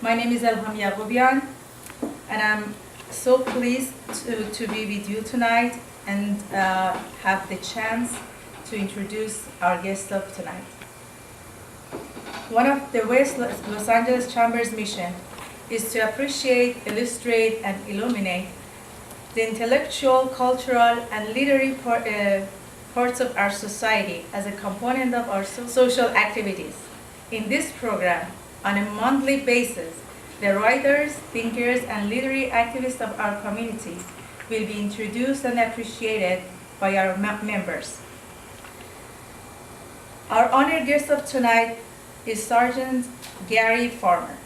My name is Elham Yaqubian, and I'm so pleased to be with you tonight and have the chance to introduce our guest of tonight. One of the West Los Angeles Chamber's mission is to appreciate, illustrate, and illuminate the intellectual, cultural, and literary parts of our society as a component of our social activities. In this program, on a monthly basis, the writers, thinkers, and literary activists of our community will be introduced and appreciated by our members. Our honored guest of tonight is Sergeant Gary Farmer.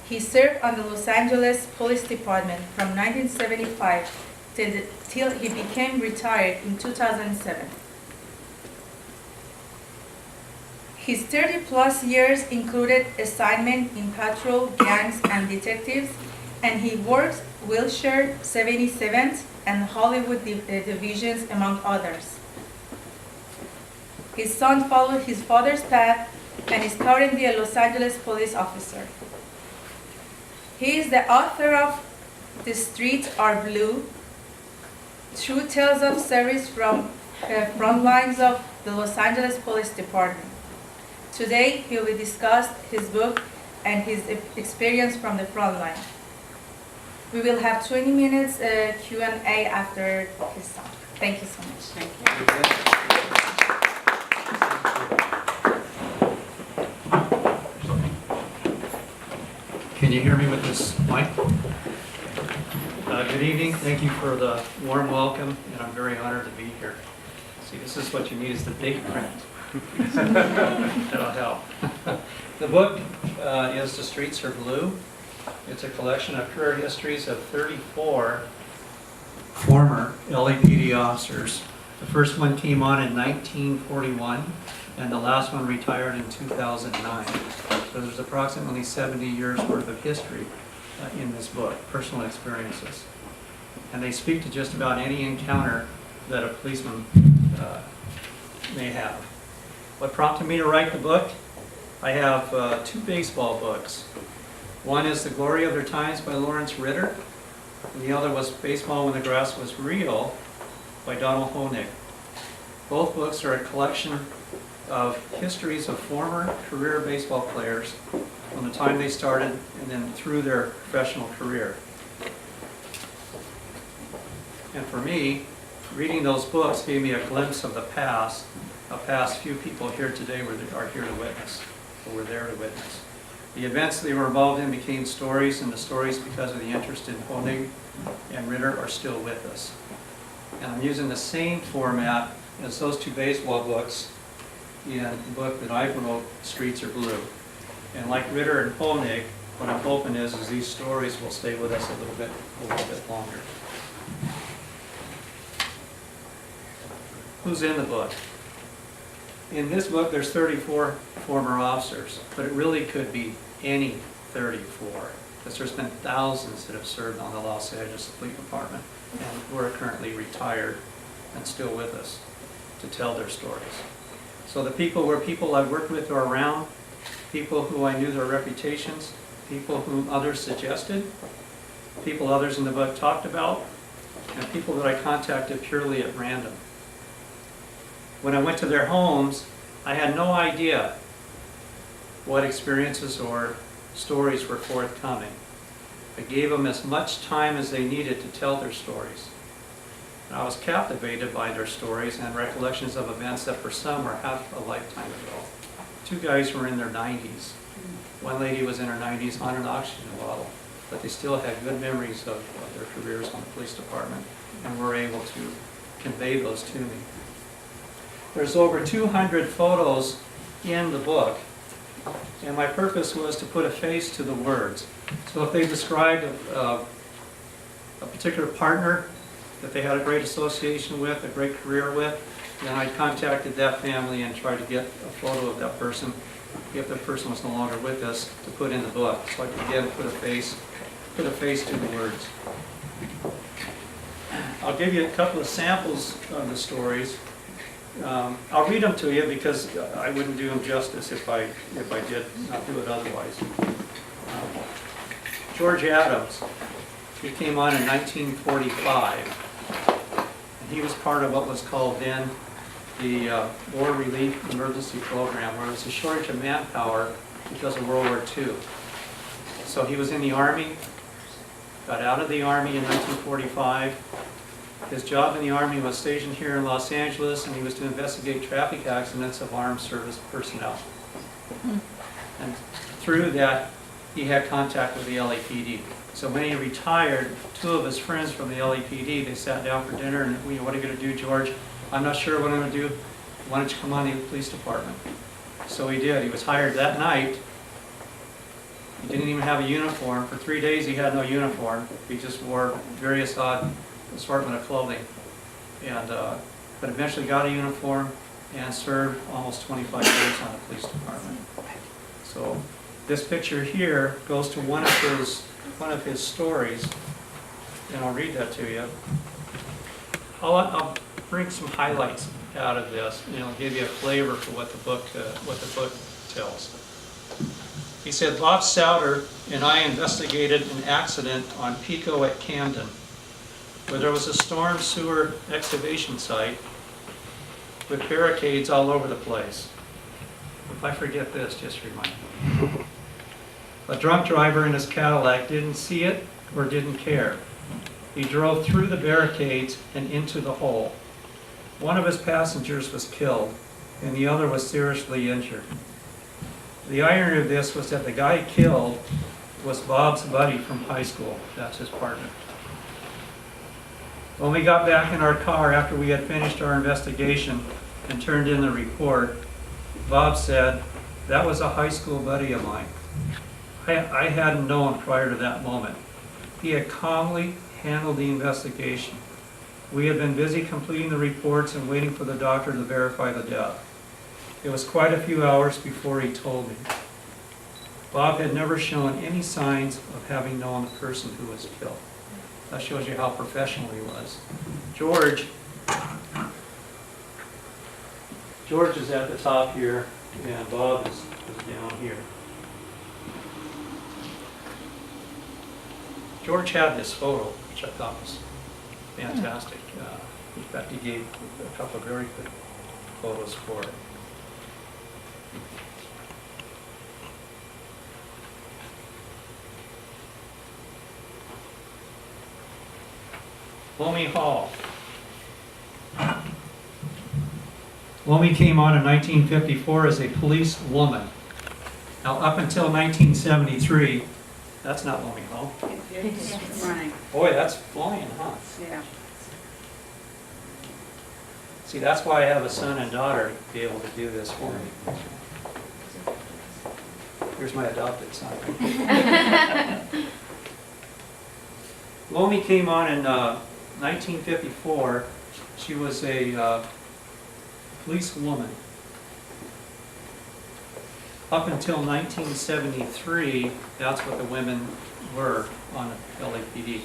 He served on the Los Angeles Police Department from 1975 till he became retired in 2007. His 30-plus years included assignment in patrol, gangs, and detectives, and he worked Wilshire 77th and Hollywood divisions, among others. His son followed his father's path and is currently a Los Angeles police officer. He is the author of The Streets Are Blue, True Tales of Service from Front Lines of the Los Angeles Police Department. Today, he will discuss his book and his experience from the front line. We will have 20 minutes Q&A after his talk. Thank you so much. Thank you. Can you hear me with this mic? Good evening. Thank you for the warm welcome, and I'm very honored to be here. See, this is what you need, is the big print. That'll help. The book is The Streets Are Blue. It's a collection of career histories of 34 former LAPD officers. The first one came on in 1941, and the last one retired in 2009. So there's approximately 70 years worth of history in this book, personal experiences. And they speak to just about any encounter that a policeman may have. What prompted me to write the book? I have two baseball books. One is The Glory of Their Times by Lawrence Ritter, and the other was Baseball When the Grass Was Real by Donald Honig. Both books are a collection of histories of former career baseball players from the time they started and then through their professional career. And for me, reading those books gave me a glimpse of the past, a past few people here today are here to witness, or were there to witness. The events they were involved in became stories, and the stories, because of the interest in Honig and Ritter, are still with us. And I'm using the same format as those two baseball books in the book that I wrote, Streets Are Blue. And like Ritter and Honig, what I'm hoping is these stories will stay with us a little bit longer. Who's in the book? In this book, there's 34 former officers, but it really could be any 34, because there's been thousands that have served on the Los Angeles Police Department and who are currently retired and still with us to tell their stories. So the people were people I've worked with or around, people who I knew their reputations, people whom others suggested, people others in the book talked about, and people that I contacted purely at random. When I went to their homes, I had no idea what experiences or stories were forthcoming. I gave them as much time as they needed to tell their stories. And I was captivated by their stories and recollections of events that for some were half a lifetime ago. Two guys were in their 90s. One lady was in her 90s on an oxygen bottle, but they still had good memories of their careers on the police department and were able to convey those to me. There's over 200 photos in the book, and my purpose was to put a face to the words. So if they described a particular partner that they had a great association with, a great career with, then I contacted that family and tried to get a photo of that person, if the person was no longer with us, to put in the book. So I could again put a face to the words. I'll give you a couple of samples of the stories. I'll read them to you because I wouldn't do them justice if I did not do it otherwise. George Adams, he came on in 1945. And he was part of what was called then the War Relief Emergency Program, where there was a shortage of manpower because of World War II. So he was in the Army, got out of the Army in 1945. His job in the Army was stationed here in Los Angeles, and he was to investigate traffic accidents of armed service personnel. And through that, he had contact with the LAPD. So when he retired, two of his friends from the LAPD, they sat down for dinner and, what are you going to do, George? I'm not sure what I'm going to do. Why don't you come on in the police department? So he did. He was hired that night. He didn't even have a uniform. For 3 days he had no uniform. He just wore various odd assortment of clothing. And, but eventually got a uniform and served almost 25 years on the police department. So this picture here goes to one of his stories, and I'll read that to you. I'll bring some highlights out of this, and it'll give you a flavor for what the book tells. He said, Bob Souter and I investigated an accident on Pico at Camden, where there was a storm sewer excavation site with barricades all over the place. If I forget this, just remind me. A drunk driver in his Cadillac didn't see it or didn't care. He drove through the barricades and into the hole. One of his passengers was killed, and the other was seriously injured. The irony of this was that the guy killed was Bob's buddy from high school. That's his partner. When we got back in our car after we had finished our investigation and turned in the report, Bob said, "That was a high school buddy of mine. I hadn't known prior to that moment. He had calmly handled the investigation. We had been busy completing the reports and waiting for the doctor to verify the death. It was quite a few hours before he told me. Bob had never shown any signs of having known the person who was killed." That shows you how professional he was. George is at the top here, and Bob is down here. George had this photo, which I thought was fantastic. In fact, he gave a couple of very good photos for it. Lomi Hall. Lomi came on in 1954 as a police woman. Now, up until 1973, that's not Lomi Hall. Right, Boy, that's flying, huh? yeah. See, that's why I have a son and daughter to be able to do this for me. Here's my adopted son. Lomi came on in 1954. She was a police woman. Up until 1973, that's what the women were on the LAPD.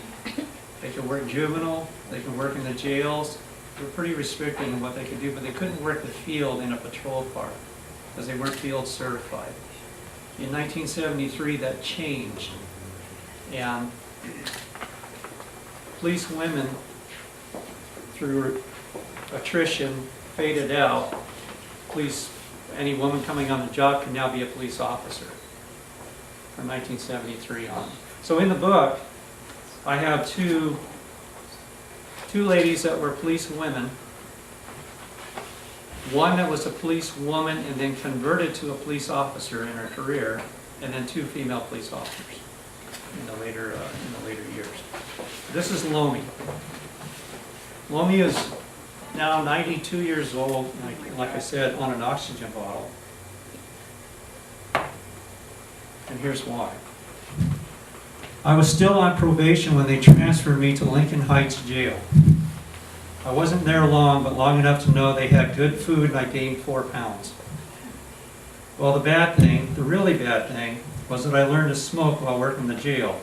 They could work juvenile, they could work in the jails. They were pretty restricted in what they could do, but they couldn't work the field in a patrol car because they weren't field certified. In 1973, that changed, and police women, through attrition, faded out. Any woman coming on the job can now be a police officer from 1973 on. So in the book, I have two ladies that were police women. One that was a police woman and then converted to a police officer in her career, and then two female police officers in the later years. This is Lomi. Lomi is now 92 years old, like I said, on an oxygen bottle. And here's why. I was still on probation when they transferred me to Lincoln Heights Jail. I wasn't there long, but long enough to know they had good food and I gained 4 pounds. Well, the really bad thing, was that I learned to smoke while working the jail.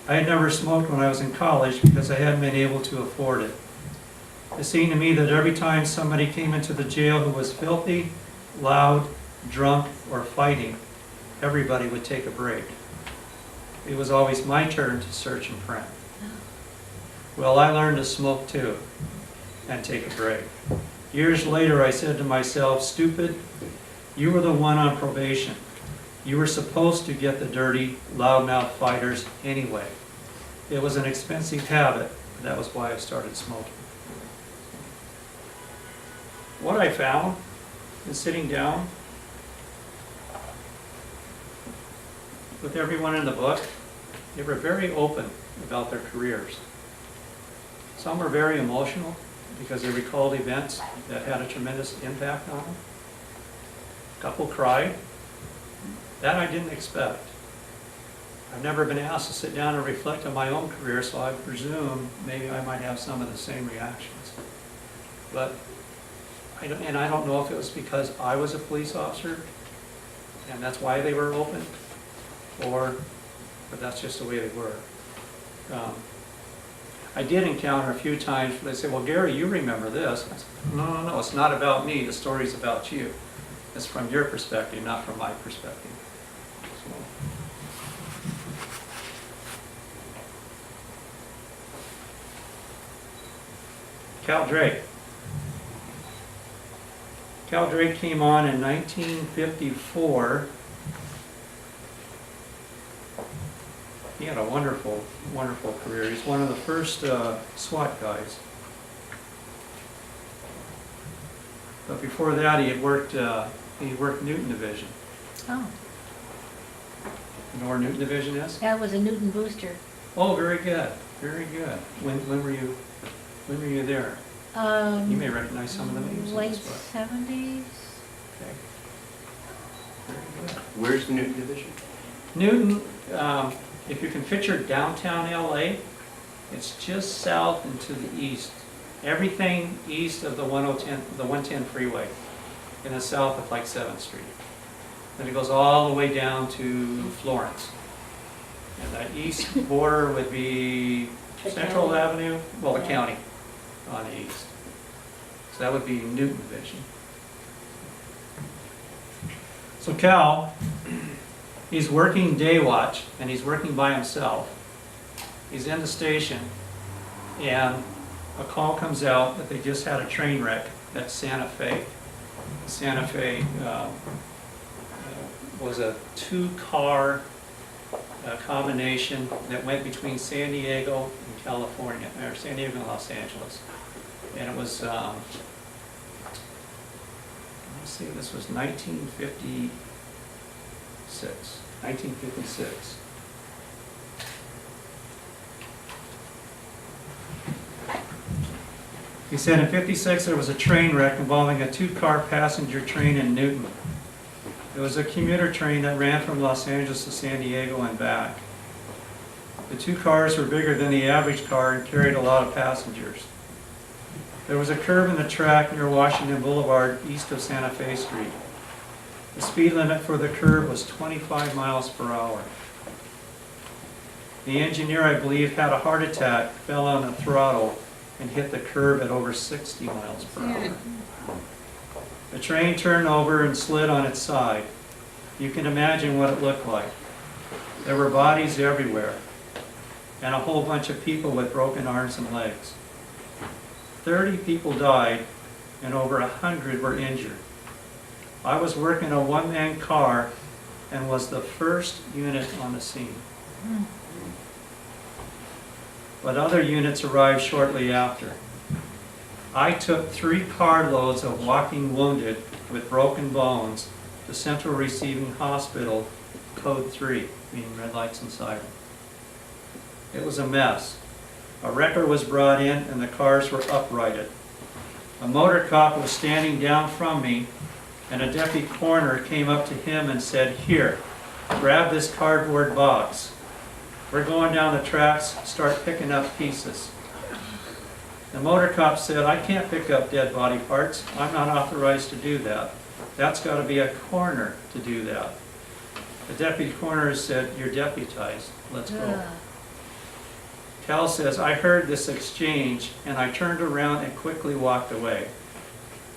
I had never smoked when I was in college because I hadn't been able to afford it. It seemed to me that every time somebody came into the jail who was filthy, loud, drunk, or fighting, everybody would take a break. it was always my turn to search and print. Well, I learned to smoke too, and take a break. Years later, I said to myself, stupid, you were the one on probation. You were supposed to get the dirty, loudmouth fighters anyway. It was an expensive habit, but that was why I started smoking. What I found in sitting down with everyone in the book, they were very open about their careers. Some were very emotional because they recalled events that had a tremendous impact on them. A couple cried. That I didn't expect. I've never been asked to sit down and reflect on my own career, so I presume maybe I might have some of the same reactions. But I don't know if it was because I was a police officer and that's why they were open, but that's just the way they were. I did encounter a few times where they say, well, Gary, you remember this. I said, no, it's not about me. The story's about you. It's from your perspective, not from my perspective. So. Cal Drake. Cal Drake came on in 1954. He had a wonderful, wonderful career. He's one of the first SWAT guys. But before that, he worked Newton Division. Oh, You know where Newton Division is? that was a Newton booster. Oh, very good, very good. When were you there? You may recognize some of the names in Late this book. 70s. Okay. Very good. Where's the Newton Division? Newton, if you can picture downtown LA, it's just south and to the east. Everything east of the 110 freeway, and the south of like 7th Street. Then it goes all the way down to Florence. And the east border would be The Central county. Avenue, well, the Yeah. county on the east. So that would be Newton Division. So Cal, he's working day watch, and he's working by himself. He's in the station, and a call comes out that they just had a train wreck at Santa Fe. Santa Fe was a two-car combination that went between San Diego and California, or San Diego and Los Angeles. And it was, let's see, this was 1956. 1956. He said in '56 there was a train wreck involving a two-car passenger train in Newton. It was a commuter train that ran from Los Angeles to San Diego and back. The two cars were bigger than the average car and carried a lot of passengers. There was a curve in the track near Washington Boulevard east of Santa Fe Street. The speed limit for the curve was 25 miles per hour. The engineer, I believe, had a heart attack, fell on the throttle, and hit the curb at over 60 miles per hour. The train turned over and slid on its side. You can imagine what it looked like. There were bodies everywhere, and a whole bunch of people with broken arms and legs. 30 people died, and over 100 were injured. I was working a one-man car and was the first unit on the scene. But other units arrived shortly after. I took 3 carloads of walking wounded with broken bones to Central Receiving Hospital, Code 3, meaning red lights and siren. It was a mess. A wrecker was brought in and the cars were uprighted. A motor cop was standing down from me, and a deputy coroner came up to him and said, "Here, grab this cardboard box. We're going down the tracks, start picking up pieces." The motor cop said, "I can't pick up dead body parts. I'm not authorized to do that. That's got to be a coroner to do that." The deputy coroner said, "You're deputized. Let's go." Cal says, "I heard this exchange and I turned around and quickly walked away.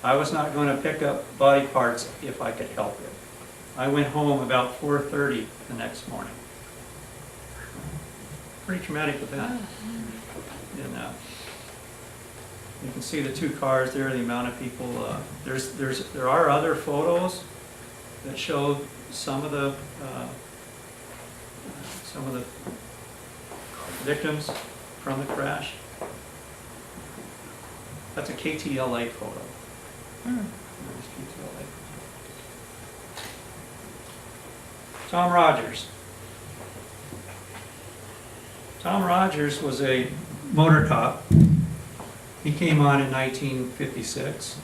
I was not going to pick up body parts if I could help it. I went home about 4:30 the next morning." pretty traumatic event. And you can see the two cars there, the amount of people. There are other photos that show some of the victims from the crash. That's a KTLA photo. There's KTLA. Tom Rogers. Tom Rogers was a motor cop. He came on in 1956.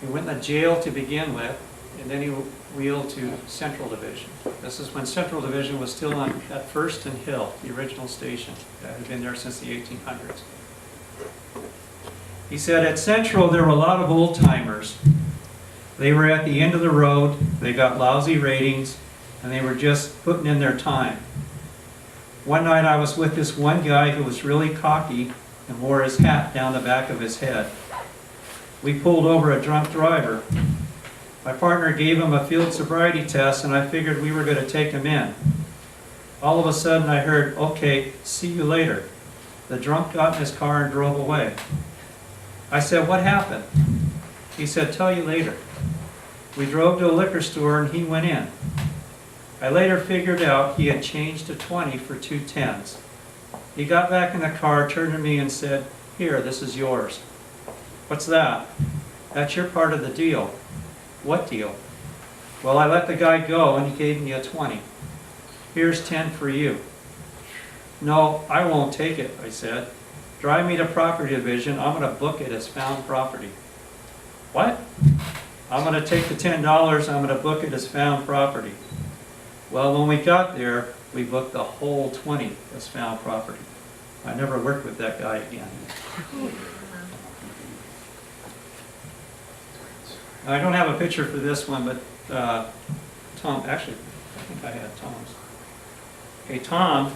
He went to jail to begin with, and then he wheeled to Central Division. This is when Central Division was still on at First and Hill, the original station that had been there since the 1800s. He said at Central there were a lot of old timers. They were at the end of the road, they got lousy ratings, and they were just putting in their time. One night I was with this one guy who was really cocky and wore his hat down the back of his head. We pulled over a drunk driver. My partner gave him a field sobriety test, and I figured we were going to take him in. All of a sudden I heard, "Okay, see you later." The drunk got in his car and drove away. I said, "What happened?" He said, "Tell you later." We drove to a liquor store and he went in. I later figured out he had changed a 20 for 2 10s. He got back in the car, turned to me and said, "Here, this is yours." "What's that?" "That's your part of the deal." "What deal?" "Well, I let the guy go and he gave me a 20. Here's 10 for you." "No, I won't take it," I said. "Drive me to Property Division. I'm going to book it as found property." "What?" "I'm going to take the $10. I'm going to book it as found property." Well, when we got there, we booked the whole 20 as found property. I never worked with that guy again. I don't have a picture for this one, but Tom, actually, I think I had Tom's. Okay, Tom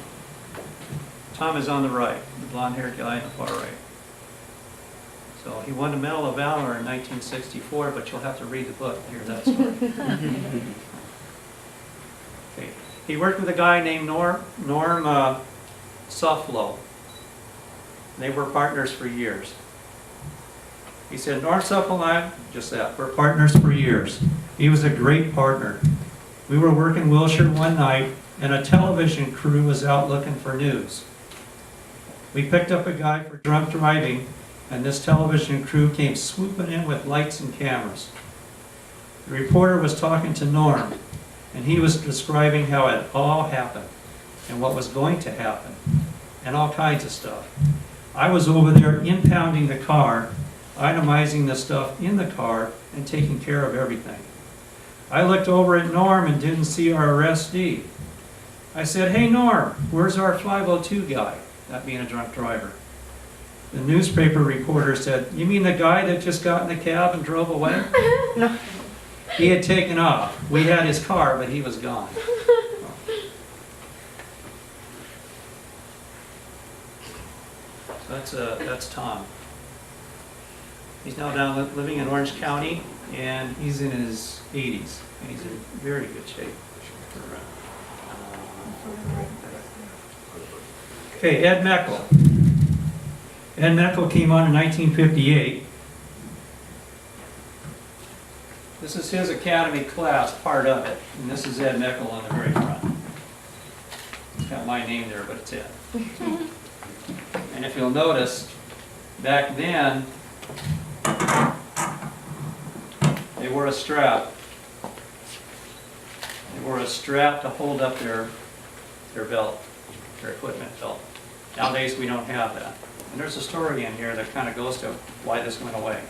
is on the right, the blonde-haired guy on the far right. So he won the Medal of Valor in 1964, but you'll have to read the book to hear that story. Okay. He worked with a guy named Norm Sufflow. They were partners for years. He said, "Norm Sufflow and I," just that, "were partners for years. He was a great partner. We were working Wilshire one night, and a television crew was out looking for news. We picked up a guy for drunk driving, and this television crew came swooping in with lights and cameras. The reporter was talking to Norm, and he was describing how it all happened and what was going to happen and all kinds of stuff. I was over there impounding the car, itemizing the stuff in the car, and taking care of everything. I looked over at Norm and didn't see our arrestee. I said, "Hey Norm, where's our 502 guy?" That being a drunk driver. The newspaper reporter said, "You mean the guy that just got in the cab and drove away?" No. He had taken off. We had his car, but he was gone. So that's Tom. He's now down living in Orange County, and he's in his 80s, and he's in very good shape. Okay, Ed Meckel. Ed Meckel came on in 1958. This is his academy class, part of it, and this is Ed Meckel on the very front. It's got my name there, but it's Ed. And if you'll notice, back then, they wore a strap. They wore a strap to hold up their belt, their equipment belt. Nowadays, we don't have that. And there's a story in here that kind of goes to why this went away.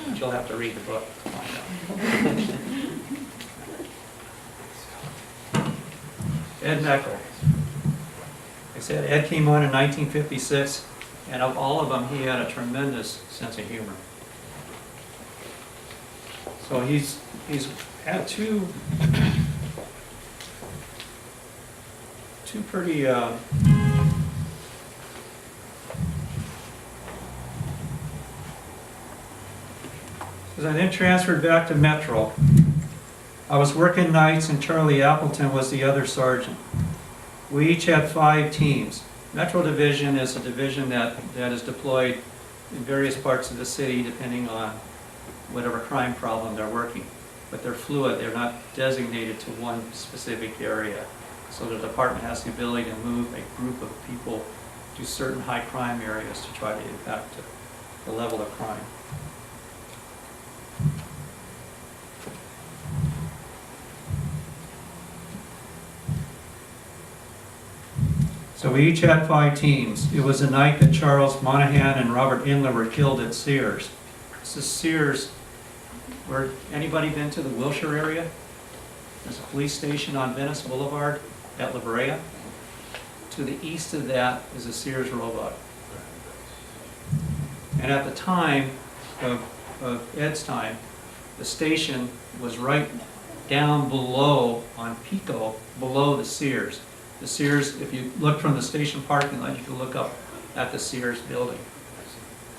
But you'll have to read the book to find out. Ed Meckel. I said Ed came on in 1956, and of all of them, he had a tremendous sense of humor. So he's had two pretty because I then transferred back to Metro, I was working nights and Charlie Appleton was the other sergeant. We each had 5 teams. Metro Division is a division that is deployed in various parts of the city depending on whatever crime problem they're working. But they're fluid, they're not designated to one specific area. So the department has the ability to move a group of people to certain high crime areas to try to impact the level of crime. So we each had 5 teams. It was the night that Charles Monahan and Robert Inler were killed at Sears. This is Sears. Where, anybody been to the Wilshire area? There's a police station on Venice Boulevard at La Brea. To the east of that is a Sears Roebuck. And at the time of Ed's time, the station was right down below, on Pico, below the Sears. The Sears, if you look from the station parking lot, you can look up at the Sears building.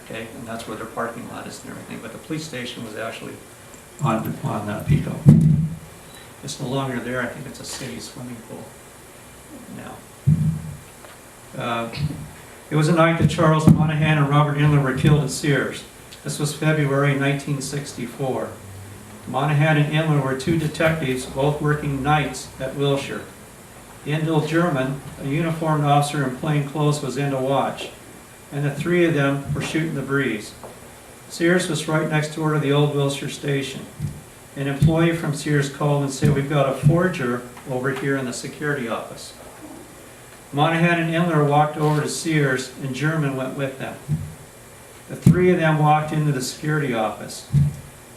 Okay, and that's where their parking lot is and everything. But the police station was actually on Pico. It's no longer there. I think it's a city swimming pool now. It was a night that Charles Monahan and Robert Inler were killed at Sears. This was February 1964. Monahan and Inler were 2 detectives, both working nights at Wilshire. Indel German, a uniformed officer in plain clothes, was in to watch, and the 3 of them were shooting the breeze. Sears was right next door to the old Wilshire station. An employee from Sears called and said, "We've got a forger over here in the security office." Monahan and Inler walked over to Sears, and German went with them. The 3 of them walked into the security office.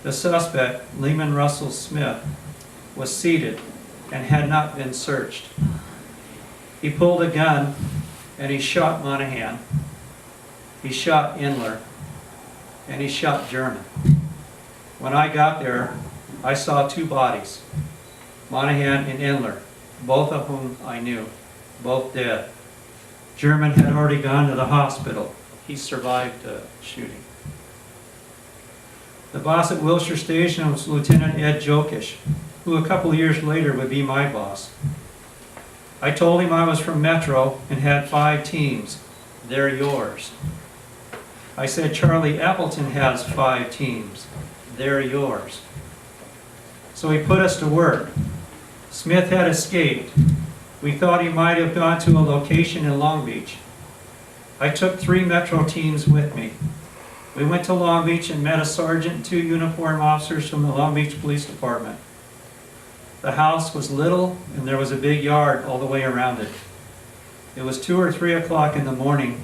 The suspect, Lehman Russell Smith, was seated and had not been searched. He pulled a gun and he shot Monahan. He shot Inler, and he shot German. When I got there, I saw 2 bodies, Monahan and Inler, both of whom I knew, both dead. German had already gone to the hospital. He survived the shooting. The boss at Wilshire Station was Lieutenant Ed Jokish, who a couple of years later would be my boss. I told him I was from Metro and had 5 teams. They're yours. I said Charlie Appleton has 5 teams. They're yours. So he put us to work. Smith had escaped. We thought he might have gone to a location in Long Beach. I took 3 Metro teams with me. We went to Long Beach and met a sergeant and 2 uniformed officers from the Long Beach Police Department. The house was little and there was a big yard all the way around it. It was 2 or 3 o'clock in the morning,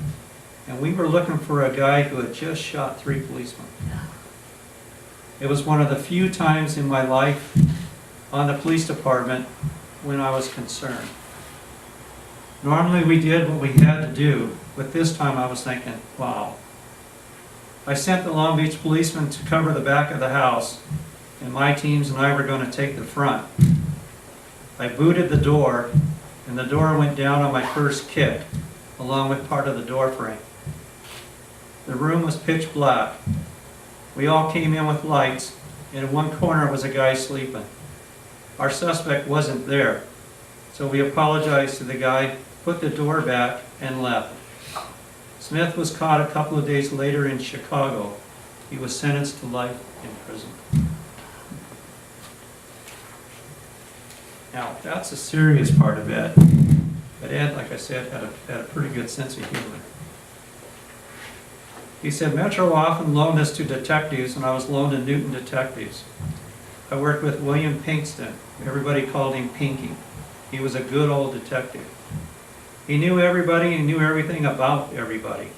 and we were looking for a guy who had just shot 3 policemen. It was one of the few times in my life on the police department when I was concerned. Normally we did what we had to do, but this time I was thinking, wow. I sent the Long Beach policemen to cover the back of the house, and my teams and I were going to take the front. I booted the door, and the door went down on my first kick, along with part of the door frame. The room was pitch black. We all came in with lights, and in one corner was a guy sleeping. Our suspect wasn't there, so we apologized to the guy, put the door back, and left. Smith was caught a couple of days later in Chicago. He was sentenced to life in prison. Now, that's a serious part of Ed. But Ed, like I said, had a pretty good sense of humor. He said, Metro often loaned us to detectives, and I was loaned to Newton Detectives. I worked with William Pinkston. Everybody called him Pinky. He was a good old detective. He knew everybody and knew everything about everybody.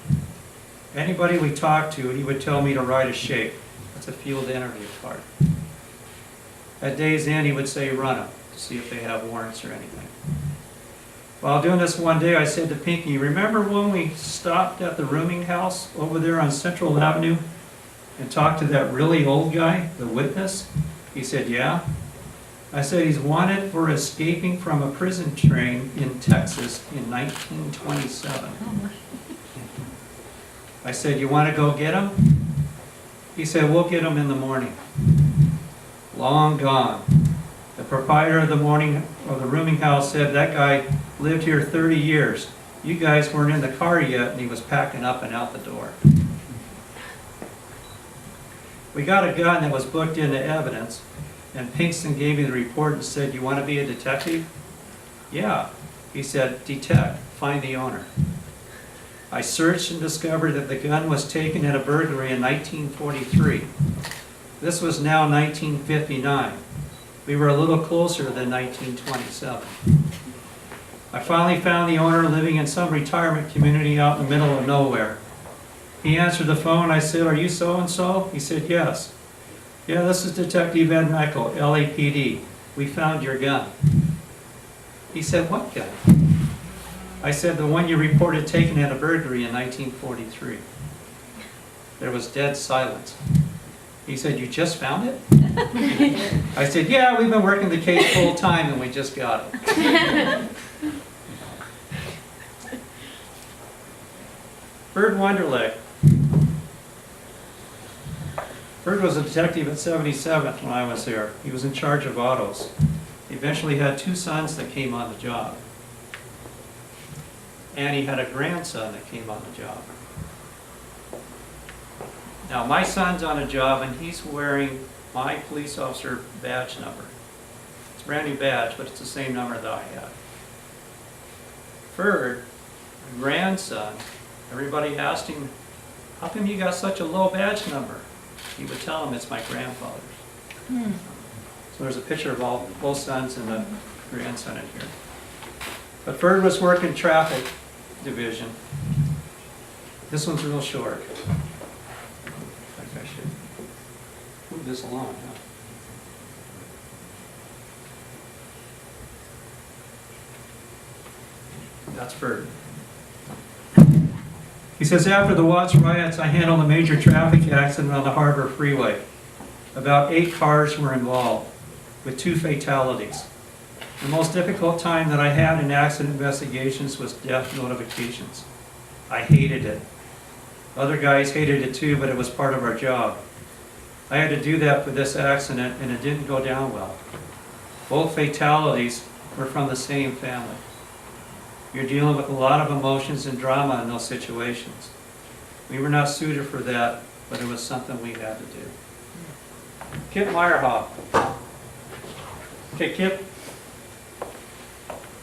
Anybody we talked to, he would tell me to write a shape. That's a field interview card. At day's end, he would say, run them, to see if they have warrants or anything. While doing this one day, I said to Pinky, remember when we stopped at the rooming house over there on Central Avenue and talked to that really old guy, the witness? He said, yeah. I said, he's wanted for escaping from a prison train in Texas in 1927. I said, you want to go get him? He said, we'll get him in the morning. Long gone. proprietor of the rooming house said that guy lived here 30 years. You guys weren't in the car yet, and he was packing up and out the door. We got a gun that was booked into evidence, and Pinkston gave me the report and said, "You want to be a detective?" "Yeah." He said, "Detect, find the owner." I searched and discovered that the gun was taken in a burglary in 1943. This was now 1959. We were a little closer than 1927. I finally found the owner living in some retirement community out in the middle of nowhere. He answered the phone. I said, "Are you so-and-so?" He said, "Yes." "Yeah, this is Detective Ed Michael, LAPD. We found your gun." He said, "What gun?" I said, "The one you reported taken at a burglary in 1943. There was dead silence. He said, "You just found it?" I said, "Yeah, we've been working the case full time and we just got it." Bird Wonderlick. Bird was a detective at 77th when I was there. He was in charge of autos. He eventually had 2 sons that came on the job. And he had a grandson that came on the job. Now my son's on a job and he's wearing my police officer badge number. It's a brand new badge, but it's the same number that I had. Bird, my grandson, everybody asked him, "How come you got such a low badge number?" He would tell them it's my grandfather's. So there's a picture of both sons and the grandson in here. But Bird was working traffic division. This one's real short. I think I should move this along. Huh? That's Bird. He says, "After the Watts riots, I handled a major traffic accident on the Harbor Freeway. About 8 cars were involved, with 2 fatalities. The most difficult time that I had in accident investigations was death notifications. I hated it. Other guys hated it too, but it was part of our job. I had to do that for this accident, and it didn't go down well. Both fatalities were from the same family. You're dealing with a lot of emotions and drama in those situations. We were not suited for that, but it was something we had to do." Kip Meyerhoff. Okay, Kip,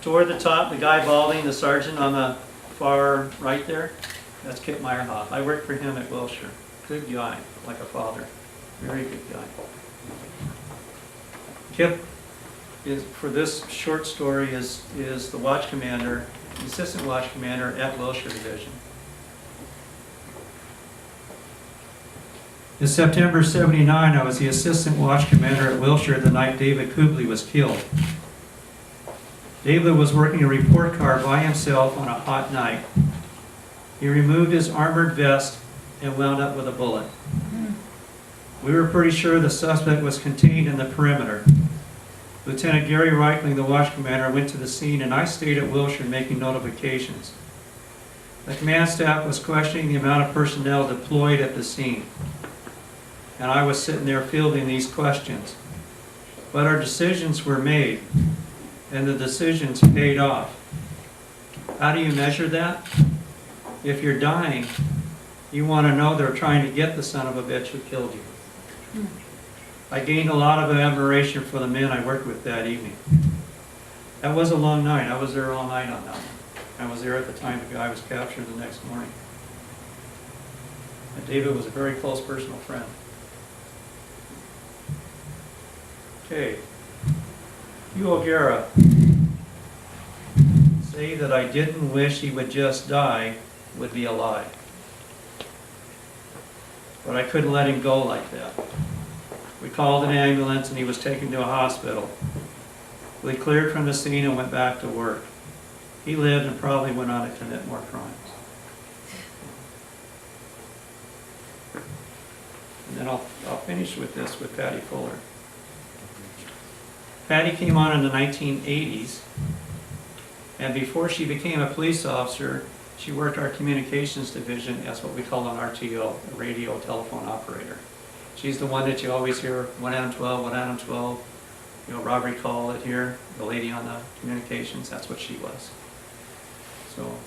toward the top, the guy balding, the sergeant on the far right there, that's Kip Meyerhoff. I worked for him at Wilshire. Good guy, like a father. Very good guy. Kip is, for this short story, is the watch commander, the assistant watch commander at Wilshire Division. In September '79, I was the assistant watch commander at Wilshire the night David Kubley was killed. David was working a report car by himself on a hot night. He removed his armored vest and wound up with a bullet. We were pretty sure the suspect was contained in the perimeter. Lieutenant Gary Reichling, the watch commander, went to the scene, and I stayed at Wilshire making notifications. The command staff was questioning the amount of personnel deployed at the scene, and I was sitting there fielding these questions. But our decisions were made, and the decisions paid off. How do you measure that? If you're dying, you want to know they're trying to get the son of a bitch who killed you. I gained a lot of admiration for the men I worked with that evening. That was a long night. I was there all night on that one. I was there at the time the guy was captured the next morning. And David was a very close personal friend. Okay. Hugh O'Gara. Say that I didn't wish he would just die would be a lie. But I couldn't let him go like that. We called an ambulance and he was taken to a hospital. We cleared from the scene and went back to work. He lived and probably went on to commit more crimes. And then I'll finish with this with Patty Fuller. Patty came on in the 1980s, and before she became a police officer, she worked our communications division as what we call an RTO, a radio telephone operator. She's the one that you always hear, 1 Adam 12, 1 Adam 12. Robbery call it here, the lady on the communications, that's what she was. So.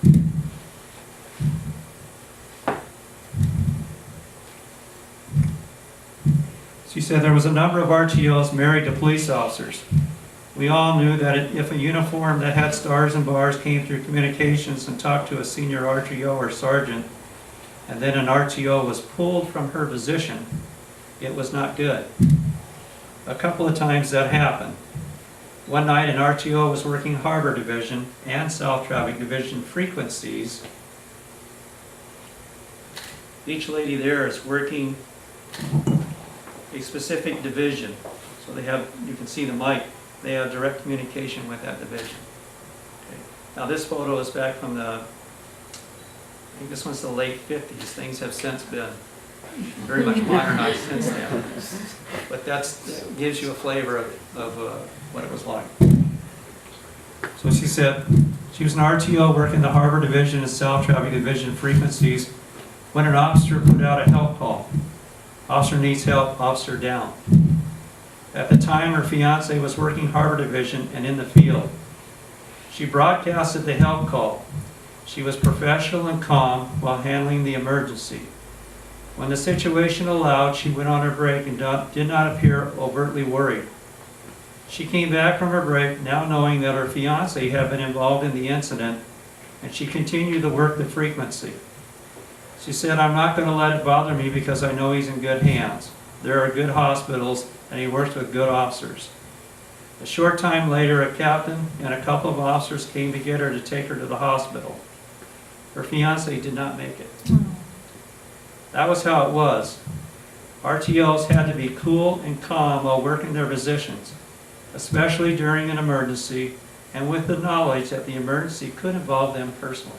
She said there was a number of RTOs married to police officers. We all knew that if a uniform that had stars and bars came through communications and talked to a senior RTO or sergeant, and then an RTO was pulled from her position, it was not good. A couple of times that happened. One night an RTO was working Harbor Division and South Traffic Division frequencies. Each lady there is working a specific division. So they have, you can see the mic, they have direct communication with that division. Okay. Now this photo is back from the, I think this one's the late 50s. Things have since been very much modernized since then. But that gives you a flavor of what it was like. So she said she was an RTO working the Harbor Division and South Traffic Division frequencies when an officer put out a help call. Officer needs help, officer down. At the time, her fiance was working Harbor Division and in the field. She broadcasted the help call. She was professional and calm while handling the emergency. When the situation allowed, she went on her break and did not appear overtly worried. She came back from her break now knowing that her fiance had been involved in the incident, and she continued to work the frequency. She said, "I'm not going to let it bother me because I know he's in good hands. There are good hospitals and he works with good officers." A short time later, a captain and a couple of officers came to get her to take her to the hospital. Her fiance did not make it. That was how it was. RTOs had to be cool and calm while working their positions, especially during an emergency and with the knowledge that the emergency could involve them personally.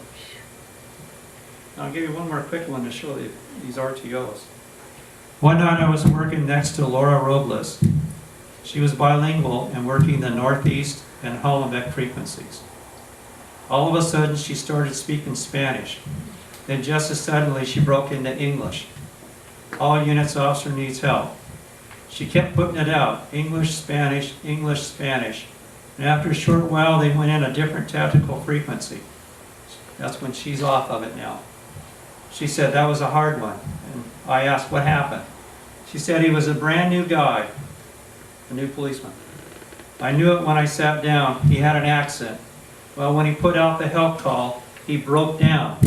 I'll give you one more quick one to show these RTOs. One night I was working next to Laura Robles. She was bilingual and working the Northeast and Hollenbeck frequencies. All of a sudden she started speaking Spanish. Then just as suddenly she broke into English. "All units, officer needs help." She kept putting it out, English, Spanish, English, Spanish. And after a short while they went in a different tactical frequency. That's when she's off of it now. She said that was a hard one. And I asked, what happened? She said he was a brand new guy, a new policeman. I knew it when I sat down. He had an accent. Well, when he put out the help call, he broke down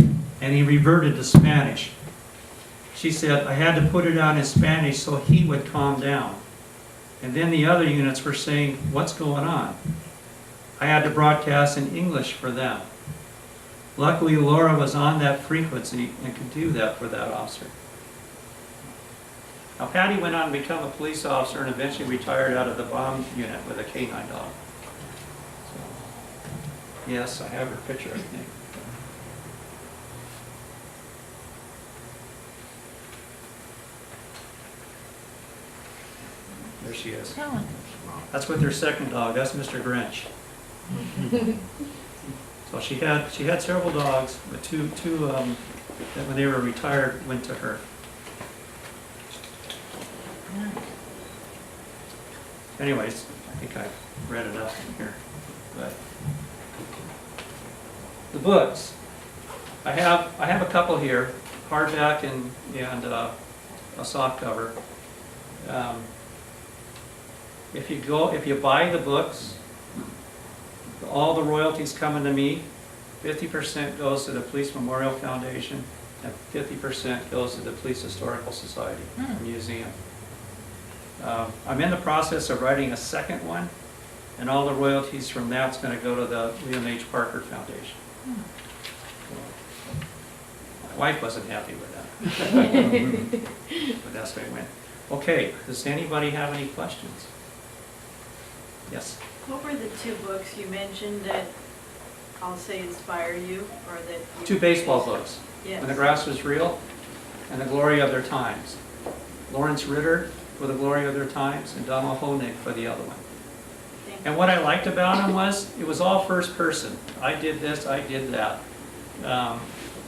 and he reverted to Spanish. She said, I had to put it out in Spanish so he would calm down. And then the other units were saying, what's going on? I had to broadcast in English for them. Luckily, Laura was on that frequency and could do that for that officer. Now, Patty went on to become a police officer and eventually retired out of the bomb unit with a K-9 dog. So, yes, I have her picture, I think. There she is. Helen. That's with her second dog. That's Mr. Grinch. So she had several dogs, but two that when they were retired went to her. Anyways, I think I've read enough in here. But the books, I have a couple here, hardback and a soft cover. If you buy the books, all the royalties coming to me. 50% goes to the Police Memorial Foundation, and 50% goes to the Police Historical Society Museum. I'm in the process of writing a second one, and all the royalties from that's going to go to the William H. Parker Foundation. My wife wasn't happy with that, but that's the way it went. Okay, does anybody have any questions? Yes. What were the two books you mentioned that I'll say inspire you, or that you... Two baseball books. Yes. When the Grass Was Real and The Glory of Their Times. Lawrence Ritter for The Glory of Their Times and Donald Honig for the other one. And what I liked about them was it was all first person. I did this, I did that.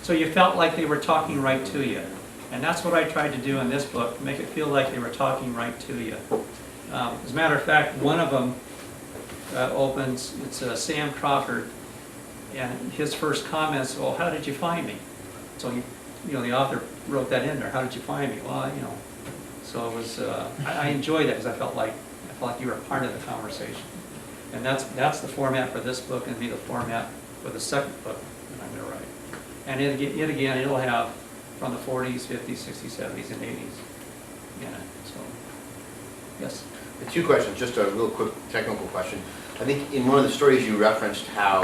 So you felt like they were talking right to you. And that's what I tried to do in this book, make it feel like they were talking right to you. As a matter of fact, one of them opens, it's Sam Crawford, and his first comments, well, how did you find me? So he, the author wrote that in there, how did you find me? Well, so it was, I enjoyed that because I felt like you were a part of the conversation. And that's the format for this book, and it'll be the format for the second book that I'm going to write. And it'll have from the 40s, 50s, 60s, 70s, and 80s in it. So, yes. Two questions, just a real quick technical question. I think in one of the stories you referenced how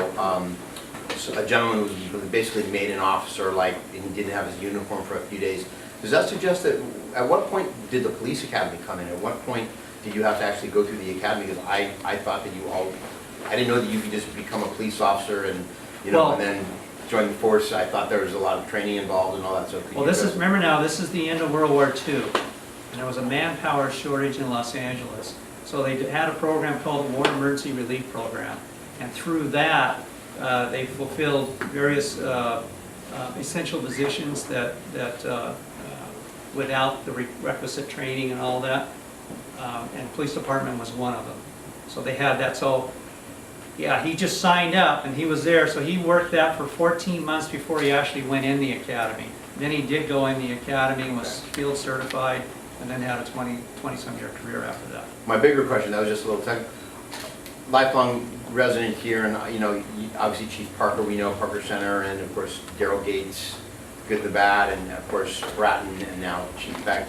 a gentleman was basically made an officer, like, and he didn't have his uniform for a few days. Does that suggest that, at what point did the police academy come in? At what point did you have to actually go through the academy? Because I thought that I didn't know that you could just become a police officer and, and then join the force. I thought there was a lot of training involved and all that. So well, remember now, this is the end of World War II, and there was a manpower shortage in Los Angeles. So they had a program called the War Emergency Relief Program, and through that, they fulfilled various essential positions that without the requisite training and all that, and police department was one of them. So they had that. So yeah, he just signed up and he was there. So he worked that for 14 months before he actually went in the academy. Then he did go in the academy and was field certified, and then had a 20-some year career after that. My bigger question, that was just a little technical. Lifelong resident here, and obviously Chief Parker, we know Parker Center, and of course Daryl Gates, good and the bad, and of course Bratton, and now Chief Beck.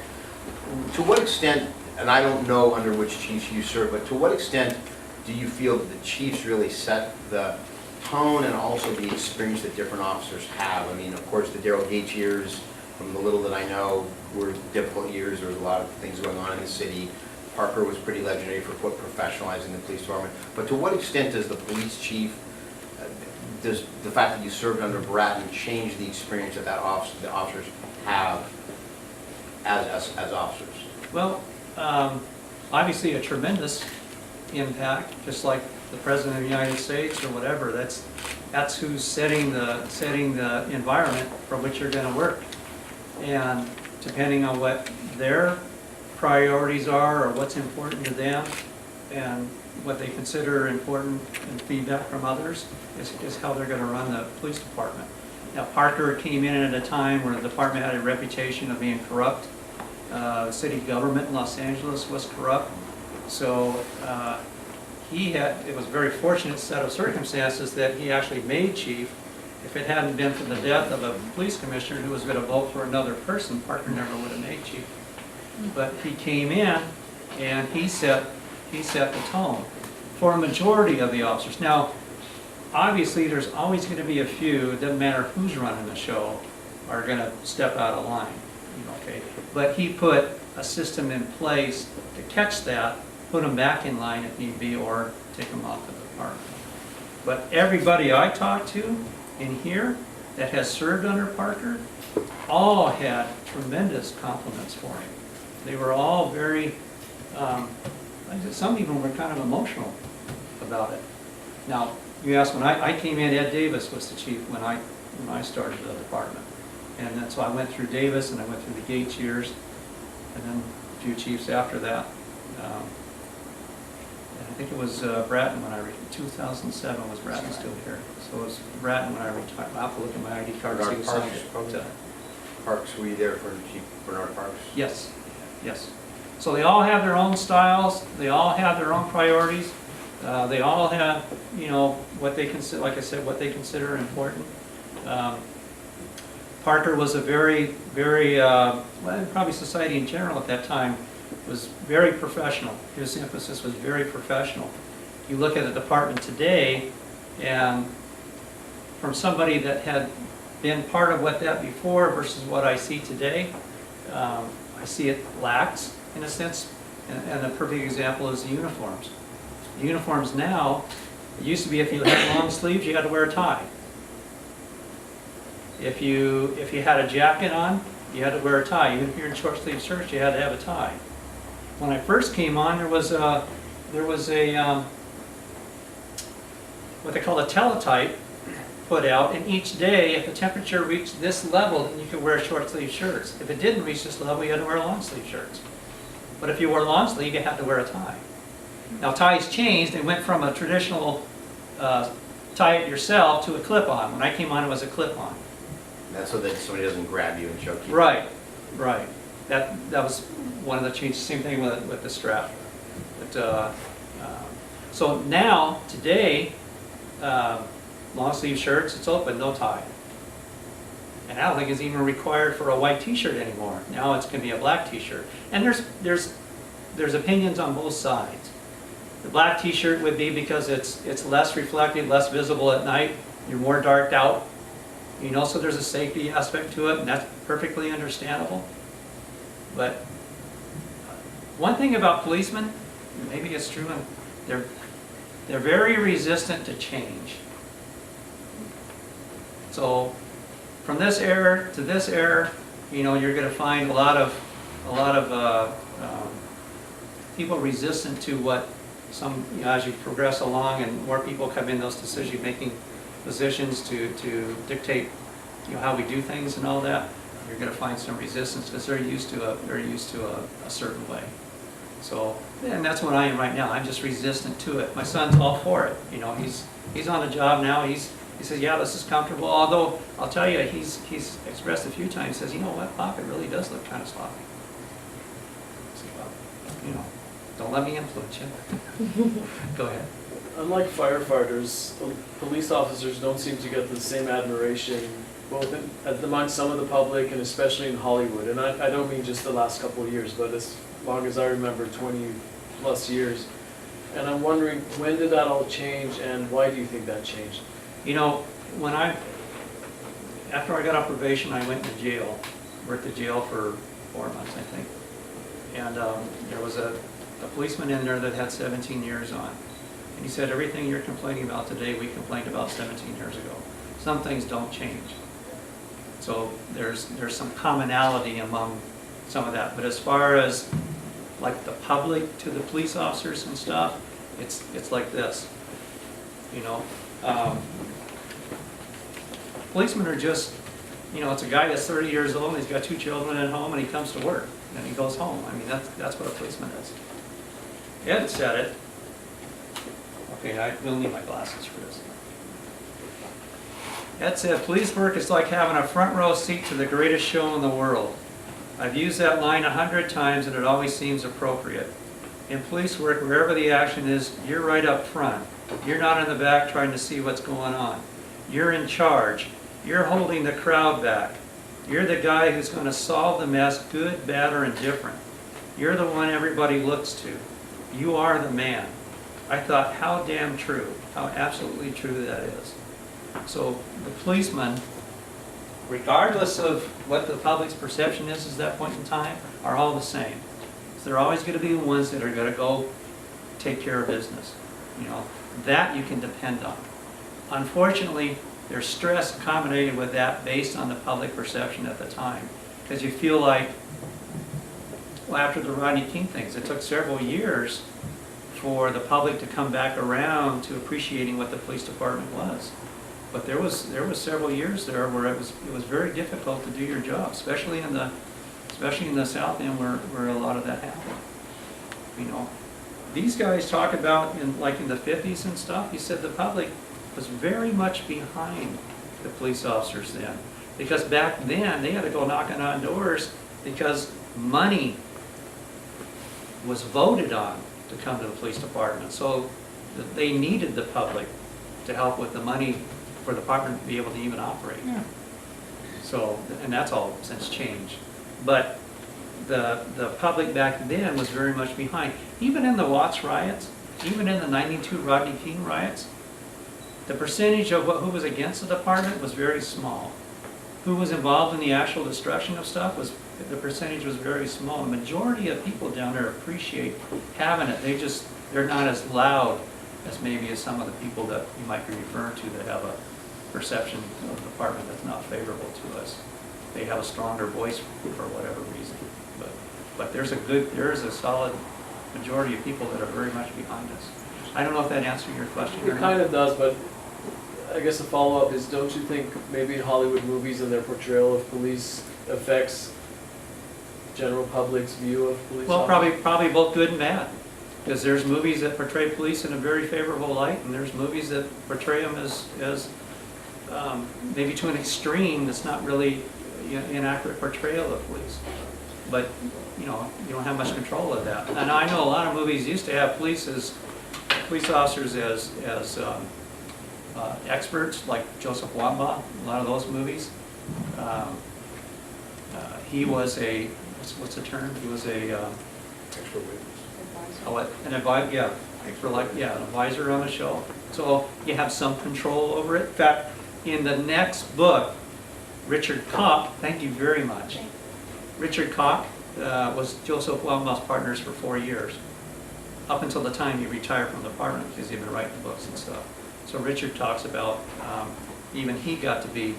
To what extent, and I don't know under which chiefs you serve, but to what extent do you feel that the chiefs really set the tone and also the experience that different officers have? I mean, of course, the Daryl Gates years, from the little that I know, were difficult years. There was a lot of things going on in the city. Parker was pretty legendary for professionalizing the police department. But to what extent does the police chief, does the fact that you served under Bratton change the experience that the officers have as officers? Well, obviously a tremendous impact, just like the President of the United States or whatever. That's who's setting the environment for which you're going to work. And depending on what their priorities are or what's important to them and what they consider important and feedback from others is how they're going to run the police department. Now, Parker came in at a time where the department had a reputation of being corrupt. The city government in Los Angeles was corrupt. So it was a very fortunate set of circumstances that he actually made chief. If it hadn't been for the death of a police commissioner who was going to vote for another person, Parker never would have made chief. But he came in and he set the tone for a majority of the officers. Now, obviously, there's always going to be a few, it doesn't matter who's running the show, are going to step out of line. Okay? But he put a system in place to catch that, put them back in line if need be, or take them off the department. But everybody I talked to in here that has served under Parker all had tremendous compliments for him. They were all very, some even were kind of emotional about it. Now, you asked when I came in, Ed Davis was the chief when I started the department. And that's why I went through Davis and I went through the Gates years and then a few chiefs after that. And I think it was Bratton when I retired. 2007 was Bratton still here. So it was Bratton when I retired. I'll have to look at my ID card to see what's on it. Parks, were you there for Chief Bernard Parks? Yes, yes. So they all have their own styles. They all have their own priorities. They all have, what they consider, like I said, what they consider important. Parker was a very, very, probably society in general at that time was very professional. His emphasis was very professional. You look at the department today, and from somebody that had been part of what that before versus what I see today, I see it lacks in a sense, and a perfect example is the uniforms. The uniforms now, it used to be if you had long sleeves, you had to wear a tie. If you had a jacket on, you had to wear a tie. Even if you're in short sleeve shirts, you had to have a tie. When I first came on, there was a what they call a teletype put out, and each day, if the temperature reached this level, then you could wear short sleeve shirts. If it didn't reach this level, you had to wear long sleeve shirts. But if you wore long sleeve, you had to wear a tie. Now ties changed, they went from a traditional tie it yourself to a clip-on. When I came on, it was a clip-on. That's so that somebody doesn't grab you and choke you. Right, right. That was one of the changes, same thing with the strap. But, so now, today, long sleeve shirts, it's open, no tie. And I don't think it's even required for a white t-shirt anymore. Now it's going to be a black t-shirt. And there's opinions on both sides. The black t-shirt would be because it's less reflective, less visible at night. You're more darked out. You know, so there's a safety aspect to it, and that's perfectly understandable. But one thing about policemen, maybe it's true, and they're very resistant to change. So from this era to this era, you know, you're going to find a lot of people resistant to what some, you know, as you progress along and more people come in those decision-making positions to dictate, you know, how we do things and all that, you're going to find some resistance because they're used to a certain way. So, and that's what I am right now. I'm just resistant to it. My son's all for it. You know, he's on a job now. He says, yeah, this is comfortable. Although I'll tell you, he's expressed a few times. Says, you know what, Pop, it really does look kind of sloppy. I said, well, you know, don't let me influence you. Go ahead. Unlike firefighters, police officers don't seem to get the same admiration, both among some of the public and especially in Hollywood. And I don't mean just the last couple of years, but as long as I remember, 20 plus years. And I'm wondering, when did that all change and why do you think that changed? You know, after I got off probation, I went to jail. Worked at jail for 4 months, I think. And there was a policeman in there that had 17 years on. And he said, everything you're complaining about today, we complained about 17 years ago. Some things don't change. So there's some commonality among some of that. But as far as like the public to the police officers and stuff, it's like this. You know, policemen are just, you know, it's a guy that's 30 years old and he's got 2 children at home and he comes to work and he goes home. I mean, that's what a policeman is. Ed said it. Okay, I will need my glasses for this. Ed said, police work is like having a front row seat to the greatest show in the world. I've used that line 100 times and it always seems appropriate. In police work, wherever the action is, you're right up front. You're not in the back trying to see what's going on. You're in charge. You're holding the crowd back. You're the guy who's going to solve the mess, good, bad, or indifferent. You're the one everybody looks to. You are the man. I thought, how damn true, how absolutely true that is. So the policemen, regardless of what the public's perception is at that point in time, are all the same. So they're always going to be the ones that are going to go take care of business. You know, that you can depend on. Unfortunately, there's stress accommodated with that based on the public perception at the time. Because you feel like, well, after the Rodney King things, it took several years for the public to come back around to appreciating what the police department was. But there was several years there where it was very difficult to do your job, especially in the South End where a lot of that happened. You know, these guys talk about in the 50s and stuff. He said the public was very much behind the police officers then, because back then they had to go knocking on doors because money was voted on to come to the police department. So they needed the public to help with the money for the department to be able to even operate. Yeah. So, and that's all since changed. But the public back then was very much behind. Even in the Watts riots, even in the 92 Rodney King riots, the percentage of who was against the department was very small. Who was involved in the actual destruction of stuff the percentage was very small. The majority of people down there appreciate having it. They're not as loud as maybe as some of the people that you might be referring to that have a perception of the department that's not favorable to us. They have a stronger voice for whatever reason. But there is a solid majority of people that are very much behind us. I don't know if that answered your question or It not. kind of does, but I guess the follow-up is, don't you think maybe Hollywood movies and their portrayal of police affects general public's view of police Well, officers? probably both good and bad. Because there's movies that portray police in a very favorable light, and there's movies that portray them as maybe to an extreme that's not really inaccurate portrayal of police. But, you don't have much control of that. And I know a lot of movies used to have police officers as experts, like Joseph Wamba, a lot of those movies. He was what's the term? He was Extra witness. an advisor, an advisor on a show. So you have some control over it. In fact, in the next book, Richard Koch, thank you very much. Richard Koch was Joseph Wamba's partners for 4 years, up until the time he retired from the department because he'd been writing books and stuff. So Richard talks about even he got to be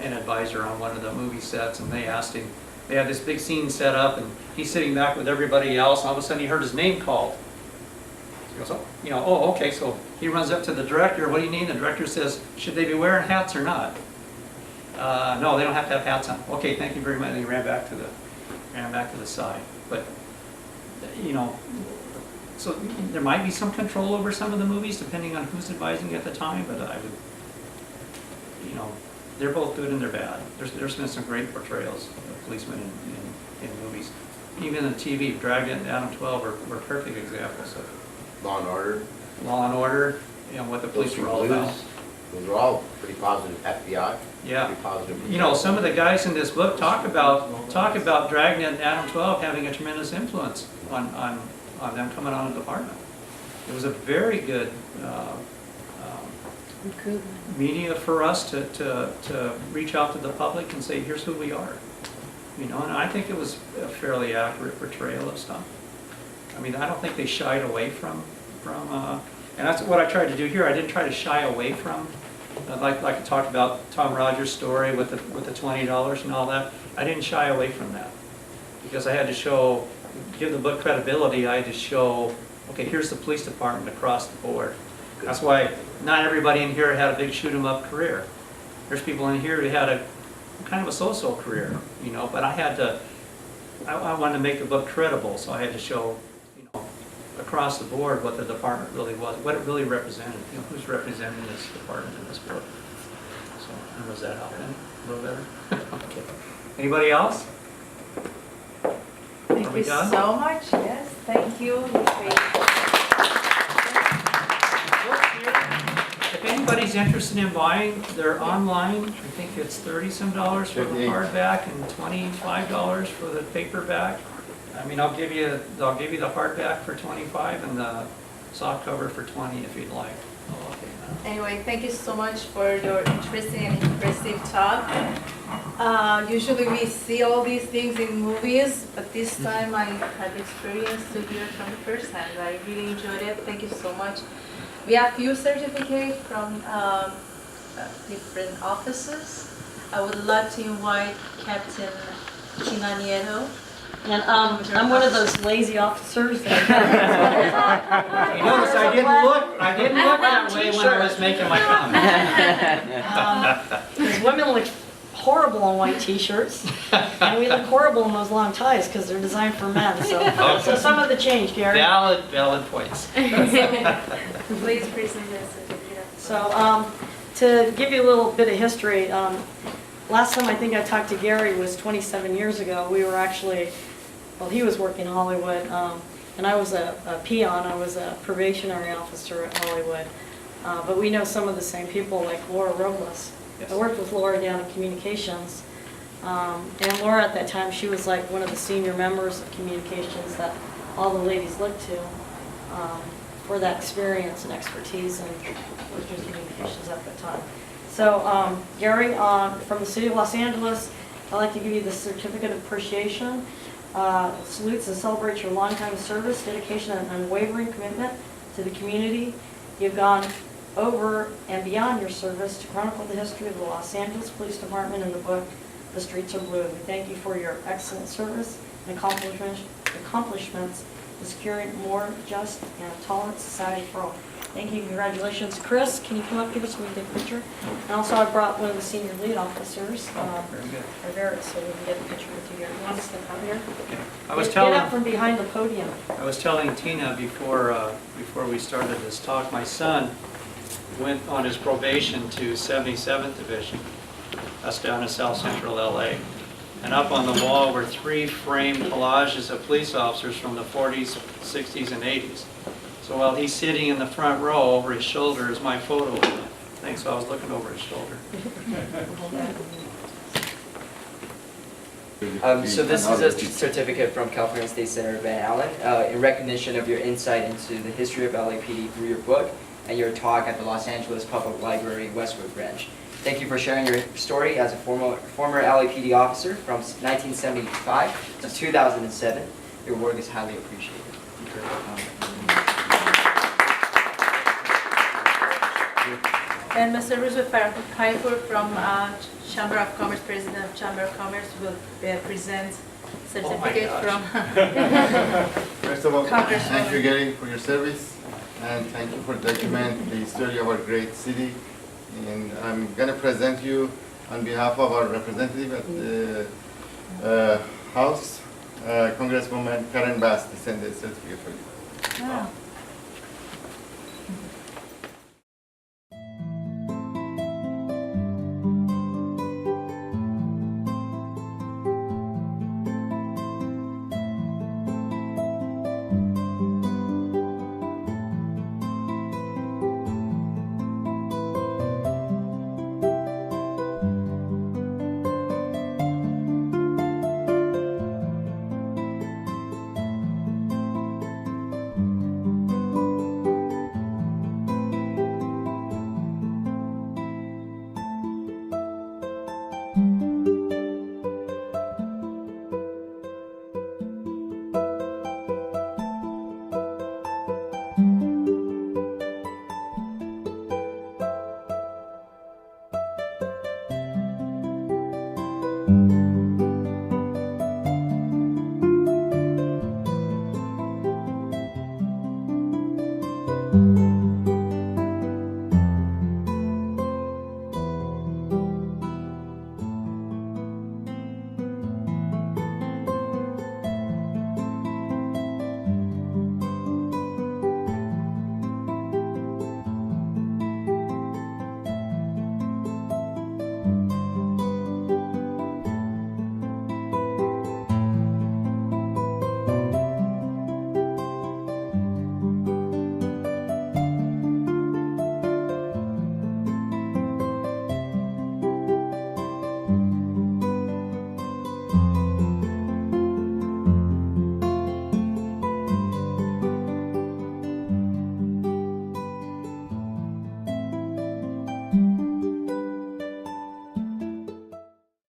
an advisor on one of the movie sets, and they asked him, they had this big scene set up, and he's sitting back with everybody else, and all of a sudden he heard his name called. He goes, oh, okay, so he runs up to the director, what do you need? The director says, should they be wearing hats or not? No, they don't have to have hats on. Okay, thank you very much. And he ran back to the side. But, so there might be some control over some of the movies depending on who's advising at the time, but I would, they're both good and they're bad. There's been some great portrayals of policemen in movies. Even in TV, Dragnet and Adam 12 were perfect examples of Law and Order. Law and Order, what the police were all about. Those are all pretty positive. FBI. Yeah. Pretty positive. Some of the guys in this book talk about Dragnet and Adam 12 having a tremendous influence on them coming on the department. It was a very good Recruitment. media for us to reach out to the public and say, here's who we are. And I think it was a fairly accurate portrayal of stuff. I mean, I don't think they shied away from and that's what I tried to do here. I didn't try to shy away from, like I talked about Tom Rogers' story with the $20 and all that. I didn't shy away from that because I had to give the book credibility. I had to show, okay, here's the police department across the board. That's why not everybody in here had a big shoot 'em up career. There's people in here who had a kind of a so-so career, but I wanted to make the book credible, so I had to show, across the board what the department really was, what it really represented, who's representing this department in this book. So, was that helping a little better? Okay. Anybody else? Thank Are we you done? so much. Yes, thank you. If anybody's interested in buying, they're online. I think it's $30-some for the $58. hardback and $25 for the paperback. I mean, I'll give you the hardback for $25 and the soft cover for $20 if you'd like. Oh, okay. Anyway, thank you so much for your interesting and impressive talk. Usually we see all these things in movies, but this time I had experience to hear from the first hand. I really enjoyed it. Thank you so much. We have few certificates from different offices. I would love to invite Captain Tina Nieto. And I'm one of those lazy officers. You notice I didn't look that way when I was making my comment. Because women look horrible in white t-shirts, and we look horrible in those long ties because they're designed for men. So some of the change, Gary. Valid points. Please present the certificate. So to give you a little bit of history, last time I think I talked to Gary was 27 years ago. We were actually, well, he was working in Hollywood, and I was a peon. I was a probationary officer at Hollywood. But we know some of the same people, like Laura Robles. Yes. I worked with Laura down in communications. And Laura at that time, she was like one of the senior members of communications that all the ladies looked to for that experience and expertise in working communications at that time. So Gary, from the City of Los Angeles, I'd like to give you the Certificate of Appreciation. Salutes and celebrates your longtime service, dedication, and unwavering commitment to the community. You've gone over and beyond your service to chronicle the history of the Los Angeles Police Department in the book, The Streets Are Blue. We thank you for your excellent service and accomplishments in securing a more just and tolerant society for all. Thank you, congratulations. Chris, can you come up, give us, we can take a picture? And also, I brought one of the senior lead officers, Very good. Rivera, so we can get a picture with you here. You want us to come here? I was Get up telling, from behind the podium. I was telling Tina before we started this talk, my son went on his probation to 77th Division. That's down in South Central LA. And up on the wall were 3 framed collages of police officers from the 40s, 60s, and 80s. So while he's sitting in the front row, over his shoulder is my photo of him. Thanks, so I was looking over his shoulder. So this is a certificate from California State Senator Van Allen in recognition of your insight into the history of LAPD through your book and your talk at the Los Angeles Public Library Westwood Branch. Thank you for sharing your story as a former LAPD officer from 1975 to 2007. Your work is highly appreciated. And Mr. Roosevelt Piper from Chamber of Commerce, President of Chamber of Commerce, will present certificate gosh. from First of all, Congresswoman. thank you, Gary, for your service, and thank you for documenting the history of our great city. And I'm going to present you on behalf of our representative at the House, Congresswoman Karen Bass, to send a certificate for you. Wow.